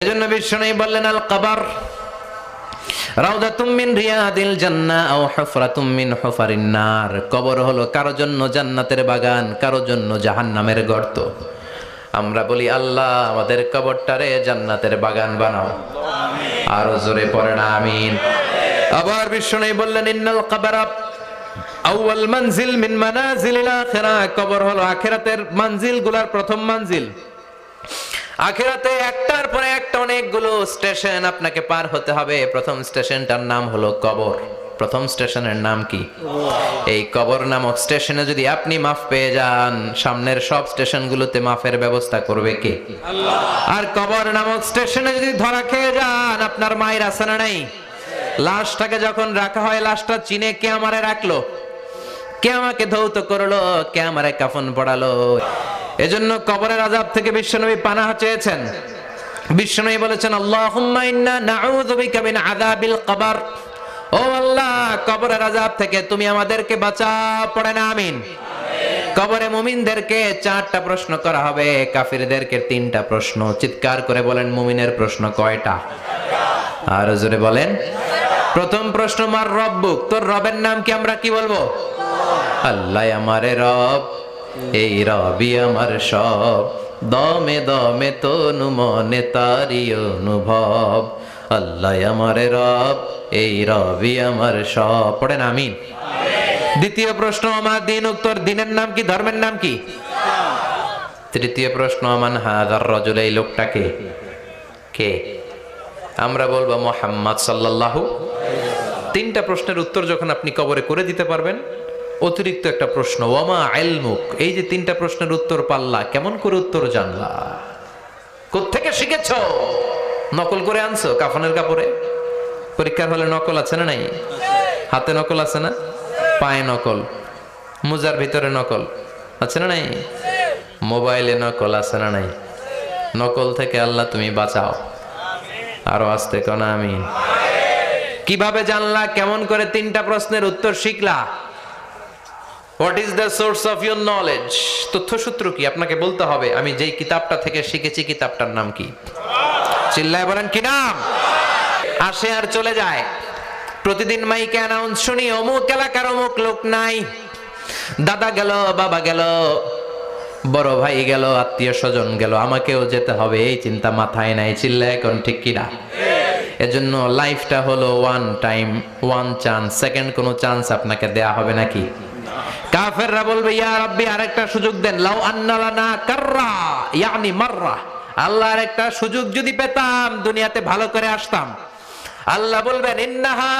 এজন্য বিশ্বনবী বললেন আল কবর রাউদাতুম মিন রিয়াদিল জান্নাহ আও হুফরাতুম মিন হুফারিন নার। কবর হলো কারো জন্য জান্নাতের বাগান, কারো জন্য জাহান্নামের গর্ত। আমরা বলি আল্লাহ আমাদের কবরটারে জান্নাতের বাগান বানাও। আরো জোরে পড়েন আমিন। আবার বিশ্বনবী বললেন ইন্নাল কবরা আউয়াল মানজিল মিন মানাজিলিল আখিরাহ। কবর হলো আখিরাতের মঞ্জিলগুলোর প্রথম মঞ্জিল। আখিরাতে একটার পরে একটা অনেকগুলো স্টেশন আপনাকে পার হতে হবে। প্রথম স্টেশনটার নাম হলো কবর। প্রথম স্টেশনের নাম কি? এই কবর নামক স্টেশনে যদি আপনি মাফ পেয়ে যান, সামনের সব স্টেশনগুলোতে মাফের ব্যবস্থা করবে কে? আল্লাহ। আর কবর নামক স্টেশনে যদি ধরা খেয়ে যান, আপনার মায়ের আছে না নাই? লাশটাকে যখন রাখা হয়, লাশটা চিনে কে আমারে রাখলো, কে আমাকে ধৌত করলো, কে আমারে কাফন পড়ালো। এজন্য কবরের আযাব থেকে বিশ্বনবী পানাহ চেয়েছেন। বিশ্বনবী বলেছেন আল্লাহুম্মা ইন্না নাউযু বিকা মিন আযাবিল কবর। ও আল্লাহ, কবরের আযাব থেকে তুমি আমাদেরকে বাঁচাও। পড়েন আমিন। কবরে মুমিনদেরকে 4টা প্রশ্ন করা হবে, কাফিরদেরকে 3টা প্রশ্ন। চিৎকার করে বলেন মুমিনের প্রশ্ন কয়টা? আর জোরে বলেন। প্রথম প্রশ্ন মার রব্বুক, তোর রবের নাম কি? আমরা কি বলবো? আল্লাহ আমারে রব, এই রবি আমার সব, দমে দমে তনু মনে তারি অনুভব। আল্লাহ আমারে রব, এই রবি আমার সব। পড়েন আমিন। দ্বিতীয় প্রশ্ন আমার দিন, উত্তর দিনের নাম কি, ধর্মের নাম কি? তৃতীয় প্রশ্ন আমান হাযার রাজুল, এই লোকটাকে কে? আমরা বলবো মুহাম্মদ সাল্লাল্লাহু। 3টা প্রশ্নের উত্তর যখন আপনি কবরে করে দিতে পারবেন, অতিরিক্ত একটা প্রশ্ন ওয়ামা ইলমুক, এই যে 3টা প্রশ্নের উত্তর পাল্লা, কেমন করে উত্তর জানলা? কোত্থেকে শিখেছো? নকল করে আনছো কাফনের কাপড়ে? পরীক্ষার হলে নকল আছে না নাই? হাতে নকল আছে না? পায়ে নকল, মুজার ভিতরে নকল আছে না নাই? মোবাইলে নকল আছে না নাই? নকল থেকে আল্লাহ তুমি বাঁচাও। আরো আস্তে কোন আমিন। কিভাবে জানলা? কেমন করে 3টা প্রশ্নের উত্তর শিখলা? What is the source of your knowledge? তথ্যসূত্র কি? আপনাকে বলতে হবে আমি যেই কিতাবটা থেকে শিখেছি কিতাবটার নাম কি? চিল্লায় বলেন কি নাম? আসে আর চলে যায়। প্রতিদিন মাইকে অ্যানাউন্স শুনি অমুক এলাকার অমুক লোক নাই। দাদা গেল, বাবা গেল, বড় ভাই গেল, আত্মীয় স্বজন গেল, আমাকেও যেতে হবে, এই চিন্তা মাথায় নাই। চিল্লায় এখন ঠিক কিনা? এজন্য লাইফটা হলো one time, one chance. Second কোনো চান্স আপনাকে দেয়া হবে নাকি? কাফেররা বলবে ইয়া রাব্বি আরেকটা সুযোগ দেন। লাউ আন্না লানা কাররা ইয়ানি মাররা, আল্লাহ আরেকটা সুযোগ যদি পেতাম দুনিয়াতে ভালো করে আসতাম। আল্লাহ বলবেন ইন্নাহা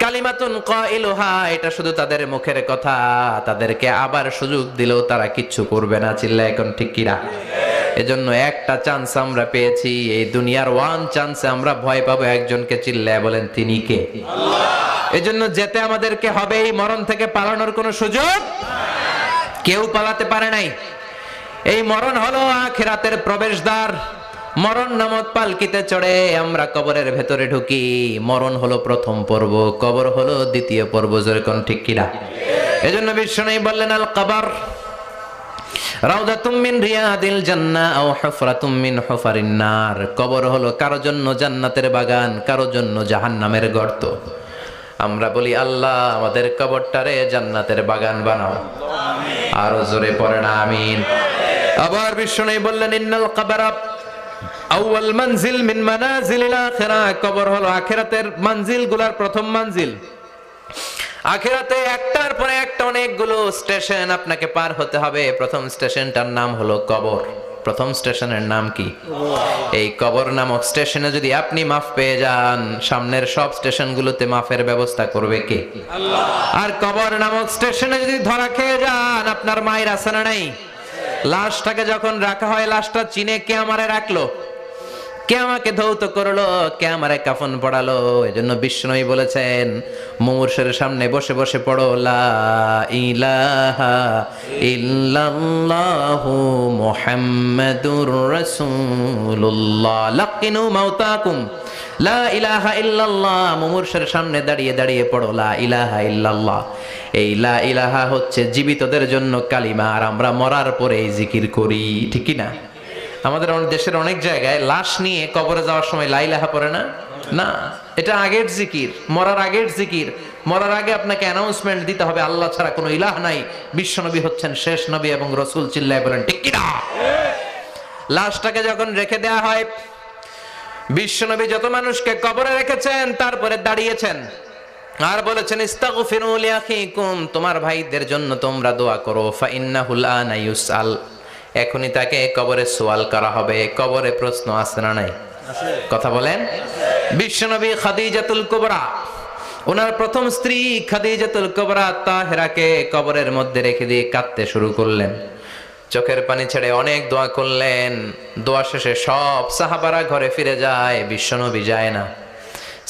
কালিমাতুন কাইলুহা, এটা শুধু তাদের মুখের কথা, তাদেরকে আবার সুযোগ দিলেও তারা কিচ্ছু করবে না। চিল্লা এখন ঠিক কিনা? এজন্য একটা চান্স আমরা পেয়েছি, এই দুনিয়ার ওয়ান চান্সে আমরা ভয় পাবো একজনকে। চিল্লায় বলেন তিনি কে? আল্লাহ। এজন্য যেতে আমাদেরকে হবে। এই মরণ থেকে পালানোর কোনো সুযোগ কেউ পালাতে পারে নাই। এই মরণ হলো আখিরাতের প্রবেশদ্বার। মরণ নামক পালকিতে চড়ে আমরা কবরের ভেতরে ঢুকি। মরণ হলো প্রথম পর্ব, কবর হলো দ্বিতীয় পর্ব। যেরকম ঠিক কিনা? এজন্য বিশ্বনবী বললেন আল কবর রাউদাতুম মিন রিয়াদিল জান্নাহ আও হুফরাতুম মিন হুফারিন নার। কবর হলো কারো জন্য জান্নাতের বাগান, কারো জন্য জাহান্নামের গর্ত। আমরা বলি আল্লাহ আমাদের কবরটারে জান্নাতের বাগান বানাও। আরো জোরে পড়েন আমিন। আবার বিশ্বনবী বললেন ইন্নাল কবরা আউয়াল মানজিল মিন মানাজিলিল আখিরাহ। কবর হলো আখিরাতের মঞ্জিলগুলোর প্রথম মঞ্জিল। আখিরাতে একটার পরে একটা অনেকগুলো স্টেশন আপনাকে পার হতে হবে। প্রথম স্টেশনটার নাম হলো কবর। প্রথম স্টেশনের নাম কি? এই কবর নামক স্টেশনে যদি আপনি মাফ পেয়ে যান, সামনের সব স্টেশনগুলোতে মাফের ব্যবস্থা করবে কে? আল্লাহ। আর কবর নামক স্টেশনে যদি ধরা খেয়ে যান, আপনার মায়ের আছে না নাই? লাশটাকে যখন রাখা হয়, লাশটা চিনে কে আমারে রাখলো, কে আমাকে ধৌত করলো, কে আমারে কাফন পড়ালো। এজন্য বিশ্বনবী বলেছেন মুমূর্ষের সামনে বসে বসে পড়ো লা ইলাহা ইল্লাল্লাহু মুহাম্মাদুর রাসূলুল্লাহ। লাকিনু মাউতাকুম লা ইলাহা ইল্লাল্লাহ। মুমূর্ষের সামনে দাঁড়িয়ে দাঁড়িয়ে পড়ো লা ইলাহা ইল্লাল্লাহ। এই লা ইলাহা হচ্ছে জীবিতদের জন্য কালিমা, আর আমরা মরার পরে এই জিকির করি। ঠিক কি না? আমাদের দেশের অনেক জায়গায় লাশ নিয়ে কবরে যাওয়ার সময় লা ইলাহা পড়ে না। না, এটা আগের জিকির, মরার আগের জিকির। মরার আগে আপনাকে অ্যানাউন্সমেন্ট দিতে হবে আল্লাহ ছাড়া কোনো ইলাহ নাই, বিশ্বনবী হচ্ছেন শেষ নবী এবং রাসূল। চিল্লায় বলেন ঠিক কি না? লাশটাকে যখন রেখে দেয়া হয়, বিশ্বনবী যত মানুষকে কবরে রেখেছেন তারপরে দাঁড়িয়েছেন আর বলেছেন ইস্তাগফিরু লিআখিকুম, তোমার ভাইদের জন্য তোমরা দোয়া করো। ফাইন্নাহুল আনা ইউসআল, এখনই তাকে কবরে সওয়াল করা হবে। কবরে প্রশ্ন আছে না নাই? কথা বলেন। বিশ্বনবী খাদিজাতুল কুবরা, ওনার প্রথম স্ত্রী খাদিজাতুল কুবরা তাহেরাকে কবরের মধ্যে রেখে দিয়ে কাঁদতে শুরু করলেন, চোখের পানি ছেড়ে অনেক দোয়া করলেন। দোয়া শেষে সব সাহাবারা ঘরে ফিরে যায়, বিশ্বনবী যায় না।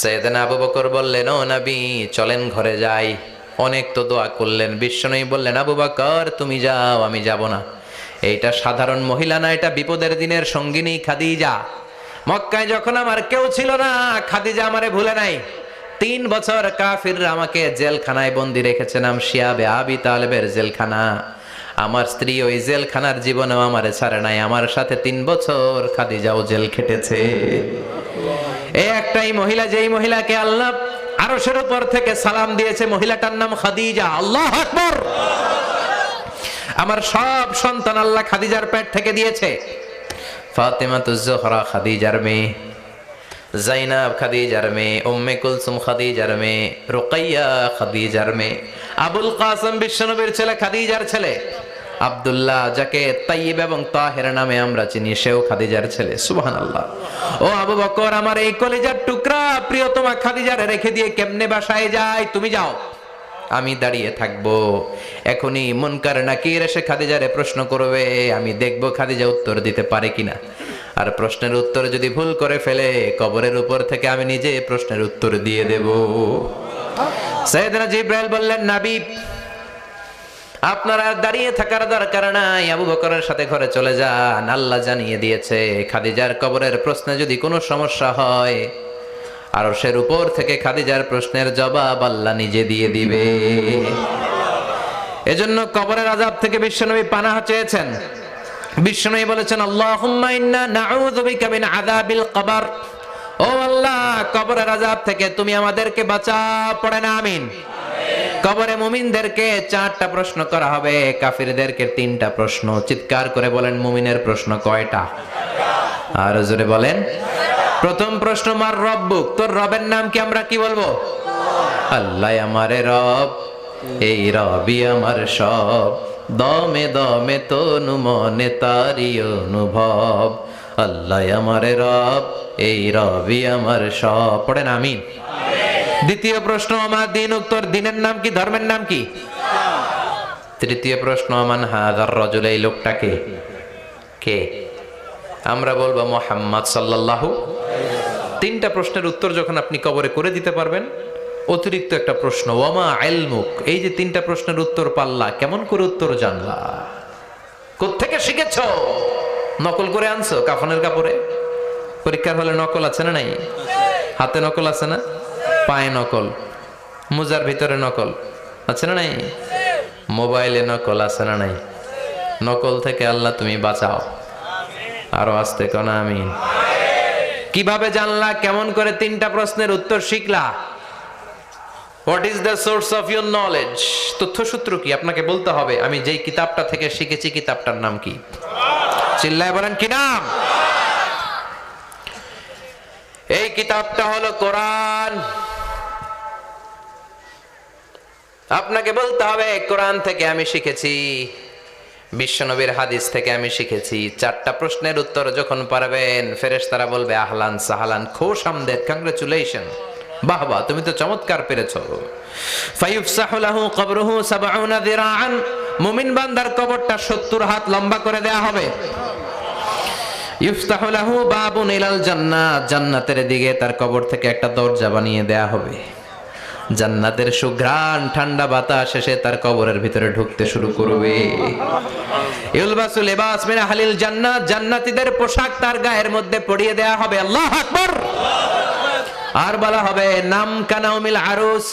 সাইয়েদনা আবু বকর বললেন, ও নবী চলেন ঘরে যাই। অনেক তো দোয়া করলেন, বিশ্বনবী বললেন, আবু বকর তুমি যাও, আমি যাব না। এইটা সাধারণ মহিলা না, এটা বিপদের দিনের সঙ্গিনী খাদিজা। মক্কায় যখন আমার কেউ ছিল না, খাদিজা আমারে ভুলে নাই। 3 বছর কাফিররা আমাকে জেলখানায় বন্দি রেখেছে, নাম শিয়াবে আবি তালেবের জেলখানা। আমার স্ত্রী ওই জেলখানার জীবনেও আমারে ছাড়ে নাই, আমার সাথে 3 বছর খাদিজাও জেল খেটেছে। এই একটাই মহিলা, যেই মহিলাকে আল্লাহ আরশের উপর থেকে সালাম দিয়েছে, মহিলাটার নাম খাদিজা। আল্লাহু আকবার। আমার সব সন্তান আল্লাহ খাদিজার পেট থেকে দিয়েছে। ফাতেমাতুজ জোহরা খাদিজার মেয়ে, জাইনাব খাদিজার মেয়ে, উম্মে কুলসুম খাদিজার মেয়ে, রুকাইয়া খাদিজার মেয়ে, আবুল কাসেম বিশ্বনবীর ছেলে খাদিজার ছেলে, আব্দুল্লাহ যাকে তাইয়্যিব এবং তাহের নামে আমরা চিনি, সেও খাদিজার ছেলে। সুবহানাল্লাহ। ও আবু বকর, আমার এই কলিজার টুকরা প্রিয়তমা খাদিজারে রেখে দিয়ে কেমনে বাসায় যায়? তুমি যাও, আমি দাঁড়িয়ে থাকবো। এখনই মুনকার নাকির এসে খাদিজারে প্রশ্ন করবে, আমি দেখবো খাদিজা উত্তর দিতে পারে কিনা। আর প্রশ্নের উত্তর যদি ভুল করে ফেলে, কবরের উপর থেকে আমি নিজে প্রশ্নের উত্তর দিয়ে দেব। সাইয়েদনা জিবরাইল বললেন, নবী আপনারা দাঁড়িয়ে থাকার দরকার নাই, আবু বকরের সাথে ঘরে চলে যান। আল্লাহ জানিয়ে দিয়েছে, খাদিজার কবরের প্রশ্নে যদি কোনো সমস্যা হয়, আরশের উপর থেকে খাদিজার প্রশ্নের জবাব আল্লাহ নিজে দিয়ে দিবে। এজন্য কবরের আযাব থেকে বিশ্বনবী পানাহ চেয়েছেন। বিশ্বনবী বলেছেন, আল্লাহুম্মা ইন্না নাউযু বিকা মিন আযাবিল কবর। ও আল্লাহ, কবরের আযাব থেকে তুমি আমাদেরকে বাঁচাও। পড়েন আমিন। কবরে মুমিনদেরকে 4টা প্রশ্ন করা হবে, কাফিরদেরকে 3টা প্রশ্ন। চিৎকার করে বলেন, মুমিনের প্রশ্ন কয়টা? আর জোরে বলেন। প্রথম প্রশ্ন, মার রব্বুক, তোর রবের নাম কি? আমরা কি বলবো? আল্লাহ আমারে রব, এই রবি আমার সব, দমে দমে তনু মনে তারি অনুভব। আল্লাহ আমারে রব, এই রবি আমার সব। পড়েন আমিন। দ্বিতীয় প্রশ্ন, আমার দিন, উত্তর দিনের নাম কি? ধর্মের নাম কি? তৃতীয় প্রশ্ন, আমান হাযার রাজুল, এই লোকটাকে কে? আমরা বলবো মুহাম্মদ সাল্লাল্লাহু। 3টা প্রশ্নের উত্তর যখন আপনি কবরে করে দিতে পারবেন, অতিরিক্ত একটা প্রশ্ন, ওয়ামা ইলমুক, এই যে 3টা প্রশ্নের উত্তর পাল্লা, কেমন করে উত্তর জানলা? কোত্থেকে শিখেছো? নকল করে আনছো কাফনের কাপড়ে? পরীক্ষার হলে নকল আছে না নাই? হাতে নকল আছে না? পায়ে নকল, মোজার ভিতরে নকল আছে না নাই? মোবাইলে নকল আছে না নাই? নকল থেকে আল্লাহ তুমি বাঁচাও। আরো আসতে কোন আমিন। কিভাবে জানলা? কেমন করে 3টা প্রশ্নের উত্তর শিখলা? What is the source of your knowledge? তথ্যসূত্র কি? আপনাকে বলতে হবে, আমি যেই কিতাবটা থেকে শিখেছি কিতাবটার নাম কি? চিল্লায় বলেন, কি নাম? এই কিতাবটা হলো কোরআন। আপনাকে বলতে হবে, কোরআন থেকে আমি শিখেছি, বিশ্বনবীর হাদিস থেকে আমি শিখেছি। 4টা প্রশ্নের উত্তর যখন পারবেন, ফেরেশতারা বলবে, আহলান সাহালান, খোশ আমদেদ, কংগ্রেচুলেশন, বাহ বাহ, তুমি তো চমৎকার পেরেছো। ফায়ুফসাহু লাহু কবরুহু ৭০ যিরাআন, মুমিন বান্দার কবরটা ৭০ হাত লম্বা করে দেয়া হবে। ইফতাহু লাহু বাবুন ইলাল জান্নাহ, জান্নাতের দিকে তার কবর থেকে একটা দরজা বানিয়ে দেয়া হবে। জান্নাতের সুঘ্রাণ ঠান্ডা বাতাস এসে তার কবরের ভিতরে ঢুকতে শুরু করবে। ইলবাসু লিবাস মিন আহলিল জান্নাহ, জান্নাতীদের পোশাক তার গায়ের মধ্যে পরিয়ে দেয়া হবে। আল্লাহু আকবার। আর বলা হবে, নাম কানাউমিল আরুস,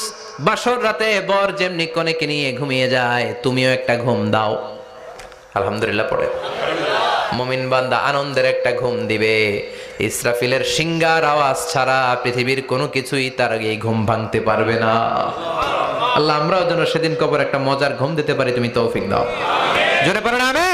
বাসর রাতে বর যেমনি কনেকে নিয়ে ঘুমিয়ে যায়, তুমিও একটা ঘুম দাও। আলহামদুলিল্লাহ পড়ে। মুমিন বান্দা আনন্দের একটা ঘুম দিবে। ইসরাফিলের সিংগার আওয়াজ ছাড়া পৃথিবীর কোনো কিছুই তার এই ঘুম ভাঙতে পারবে না। আল্লাহ আমরাও যেন সেদিন কবর একটা মজার ঘুম দিতে পারি, তুমি তৌফিক দাও। জোরে পড়েন আমিন।